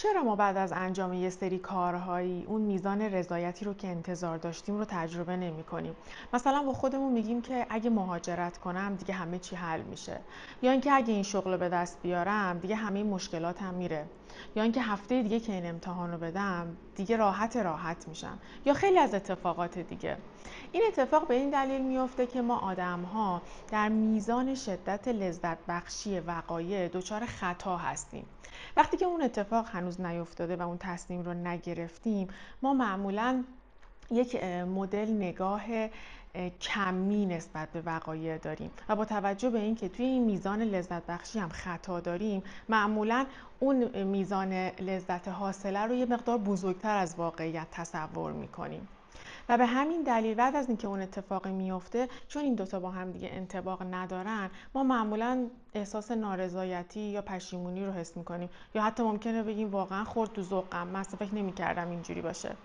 چرا ما بعد از انجام یه سری کارهایی اون میزان رضایتی رو که انتظار داشتیم رو تجربه نمی‌کنیم؟ مثلا با خودمون میگیم که اگه مهاجرت کنم دیگه همه چی حل میشه، یا اینکه اگه این شغل رو به دست بیارم دیگه همه مشکلاتم میره، یا اینکه هفته دیگه که این امتحان رو بدم دیگه راحت میشم، یا خیلی از اتفاقات دیگه. این اتفاق به این دلیل میفته که ما آدم‌ها در میزان شدت لذت بخشی وقایع دچار خطا هستیم. وقتی که اون اتفاق هنوز نیفتاده و اون تصمیم رو نگرفتیم، ما معمولاً یک مدل نگاه کمی نسبت به وقایع داریم و با توجه به اینکه توی این میزان لذت بخشی هم خطا داریم، معمولاً اون میزان لذت حاصله رو یه مقدار بزرگتر از واقعیت تصور میکنیم. و به همین دلیل بعد از اینکه اون اتفاق میفته، چون این دوتا با هم دیگه انطباق ندارن، ما معمولا احساس نارضایتی یا پشیمونی رو حس میکنیم، یا حتی ممکنه بگیم واقعا خورد تو ذوقم، من اصلا فکر نمیکردم اینجوری باشه.